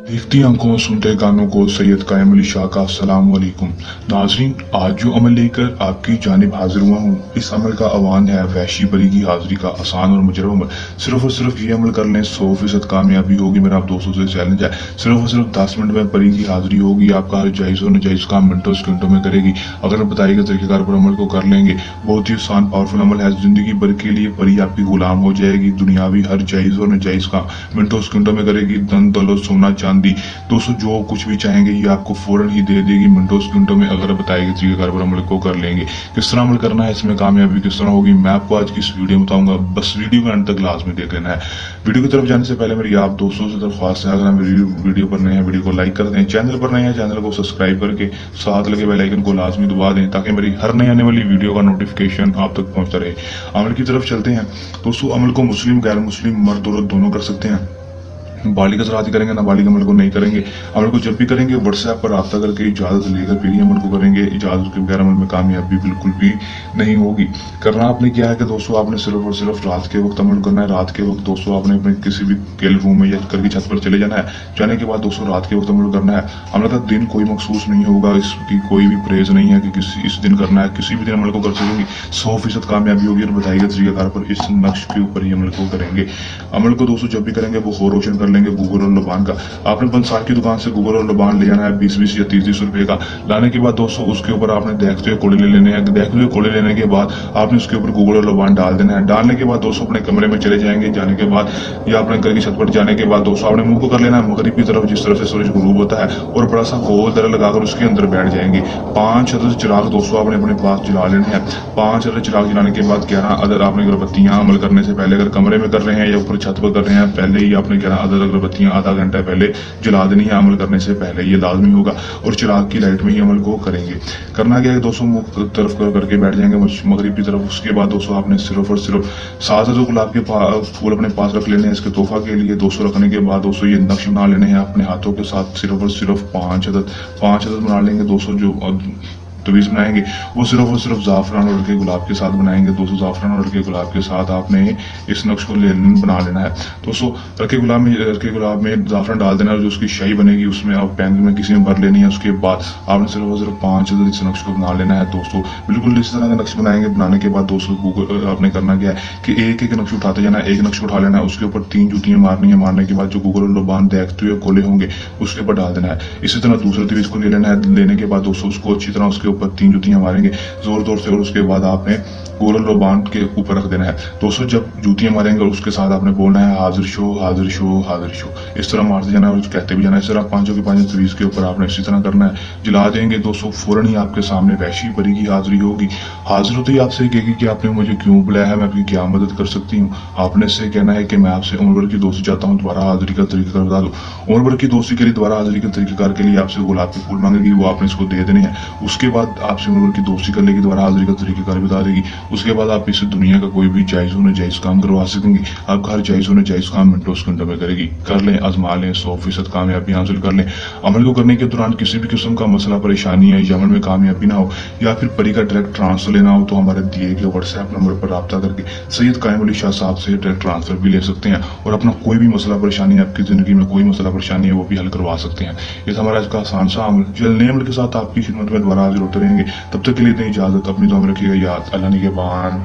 देखती आंखों सुनते गानों को सैयद कायम अली शाह का अस्सलाम वालेकुम। नाजरीन, आज जो अमल लेकर आपकी जानिब हाजिर हुआ हूँ, इस अमल का आह्वान है वहशी परी की हाजिरी का, आसान और मुजरब अमल। सिर्फ और सिर्फ ये अमल कर लें, 100% कामयाबी होगी। मेरा आप दोस्तों से चैलेंज है, सिर्फ और सिर्फ 10 मिनट में परी की हाजिरी होगी। आपका हर जायज़ और नाजायज़ काम मिनटों सेकंडों में करेगी। अगर आप बताइए तरीकेकार पर अमल को कर लेंगे, बहुत ही आसान पावरफुल अमल है। जिंदगी भर के लिए परी आपकी गुलाम हो जाएगी। दुनियावी हर जायज़ और नाजायज़ काम मिनटों सेकंडों में करेगी। धन दौलत सोना चांदी दोस्तों जो कुछ भी चाहेंगे ये आपको फौरन ही दे देगी मिनटों सेकंडों में, अगर बताएगी तरीकेकार पर अमल को कर लेंगे। किस तरह अमल करना है, इसमें कामयाबी किस तरह होगी, मैं आपको आज की इस वीडियो में बताऊंगा। बस वीडियो का अंत तक लाजमी देख लेना है। वीडियो की तरफ जाने से पहले मेरी आप दोस्तों से दरख्वास्त है, अगर हम वीडियो पर नए हैं वीडियो को लाइक कर दें, चैनल पर नए हैं चैनल को सब्सक्राइब करके साथ लगे बेल आइकन को लाजमी दबा दें, ताकि मेरी हर नई आने वाली वीडियो का नोटिफिकेशन आप तक पहुंचता रहे। अमल की तरफ चलते हैं दोस्तों। अमल को मुस्लिम गैर मुस्लिम मर्द औरत दोनों कर सकते हैं। बालिग हजरात ही करेंगे, नाबालिग अमल को नहीं करेंगे। अमल को जब भी करेंगे व्हाट्सएप पर रब्ता करके इजाजत लेकर फिर ही अमल को करेंगे। इजाजत के बगैर अमल में कामयाबी बिल्कुल भी नहीं होगी। करना आपने क्या है कि दोस्तों आपने सिर्फ और सिर्फ रात के वक्त अमल करना है। रात के वक्त दोस्तों आपने अपने किसी भी केल रूम में या घर की छत पर चले जाना है। जाने के बाद दोस्तों रात के वक्त अमल करना है। अमल का दिन कोई मखसूस नहीं होगा, इसकी कोई भी प्रेज नहीं है कि किसी इस दिन करना है। किसी भी दिन अमल को कर सकेंगे, 100% कामयाबी होगी। और बताई गई तरीकेकार पर इस नक्श के ऊपर ही अमल को करेंगे। अमल को दोस्तों जब भी करेंगे वो खो रोशन कर लेंगे गूगल और लबान का। आपने बंसार की दुकान से गूगल और लबान ले जाना है 20-20 या 30-30 रुपए का। लाने के बाद दोस्तों उसके ऊपर आपने देखते हुए कोड़े ले लेने हैं। देखते हुए कोड़े लेने के बाद आपने उसके ऊपर गूगल और लबान डाल देना है। डालने के बाद दोस्तों अपने कमरे में चले जाएंगे। जाने के बाद या अपने घर की छत पर जाने के बाद दोस्तों आपने मुंह को कर लेना है मगरिब की तरफ, जिस तरफ से सूरज गुरूब होता है, और बड़ा सा गोल दर लगाकर उसके अंदर बैठ जाएंगे। 5 अदद चिराग दोस्तों आपने अपने पास जला लेने हैं। 5 अदद चिराग जलाने के बाद 11 अदद आपने अगरबत्तियां अमल करने से पहले, अगर कमरे में कर रहे हैं या ऊपर छत पर कर रहे हैं, पहले ही आपने 11 अदद अगरबत्तियां आधा घंटा पहले जला देनी है। अमल करने से पहले ये लाजमी होगा, और चिराग की लाइट में ही अमल को करेंगे। करना क्या है दोस्तों, मुंह तरफ करके बैठ जाएंगे मगरिब की तरफ। उसके बाद दोस्तों आपने सिर्फ और सिर्फ 7 गुलाब के फूल अपने पास रख लेने हैं इसके तोहफा के लिए। दोस्तों रखने के बाद दोस्तों ये नक्श बना लेने हैं अपने हाथों के साथ। सिर्फ और सिर्फ 5 अदद बना लेंगे दोस्तों। जो तवीज़ बनाएंगे वो सिर्फ और सिर्फ जाफरान और लड़के गुलाब के साथ बनाएंगे दोस्तों। जाफरान और लड़के गुलाब के साथ आपने इस नक्श को बना लेना है दोस्तों। लड़के गुलाब में जाफरान डाल देना है, जो उसकी शाही बनेगी उसमें आप पैन में किसी में भर लेनी है। उसके बाद आपने सिर्फ और सिर्फ 5 अदद इस नक्श को बना लेना है दोस्तों। बिल्कुल इस तरह का नक्श बनाएंगे। बनाने के बाद दोस्तों गूगल आपने करना क्या है कि एक एक नक्श उठाते जाना है। एक नक्श उठा लेना है, उसके ऊपर 3 जूतियां मारनी है। मारने के बाद जो गूगल और लबान देखते हुए कोले होंगे उसके ऊपर डाल देना है। इसी तरह दूसरे तवीज़ को ले लेना है। लेने के बाद दोस्तों उसको अच्छी तरह उसके ऊपर 3 जूतियां मारेंगे जोर से, और उसके बाद आपने गोल लबान के ऊपर रख देना है दोस्तों। जब जूतियां मारेंगे और उसके साथ आपने बोलना है हाजिर शो हाजिर शो हाजिर शो। इस तरह मारते जाना है और कहते भी जाना है। इस तरह 5 के 5 तवीज़ के ऊपर आपने इसी तरह करना है। जला देंगे दोस्तों, फौरन ही आपके सामने वहशी परी की हाजिरी होगी। हाजिर होते ही आपसे कहेगी कि आपने मुझे क्यों बुलाया है, मैं आपकी क्या मदद कर सकती हूँ। आपने इससे कहना है कि मैं आपसे उम्र भर की दोस्ती चाहता हूँ, दोबारा हाजिरी का तरीका बता दो। उम्र भर की दोस्ती के लिए दोबारा हाजिरी के तरीकेकार के लिए आपसे गुलाब के फूल मांगेगी, वो आपने इसको दे देने हैं। उसके बाद आपसे उम्र भर की दोस्ती कर लेगी, दोबारा हाजिरी का तरीकेकार बता देगी। उसके बाद आप इस दुनिया का कोई भी जायज होने जायज काम करवा सकेंगे। आपका हर जायज होने जायज काम मिनटों सेकंडों में करेगी। कर लें, आजमा लें, 100% कामयाबी हासिल कर लें। अमल को करने के दौरान किसी भी किस्म का मसला परेशानी है या अमल में कामयाबी ना हो, या फिर परी का डायरेक्ट ट्रांसफर लेना हो, तो हमारे दिए गए व्हाट्सएप नंबर पर रब्ता करके सैयद कायम अली शाह साहब से डायरेक्ट ट्रांसफर भी ले सकते हैं, और अपना कोई भी मसला परेशानी है, आपकी जिंदगी में कोई मसला परेशानी है, वो भी हल करवा सकते हैं। ये हमारा आज का आसान सा अमल। जल्द नए अमल के साथ आपकी खिदमत में दोबारा हाजिर होते रहेंगे। तब तक के लिए इतनी इजाजत, अपनी दुआ में रखिएगा याद। अल्लाह निगहबान।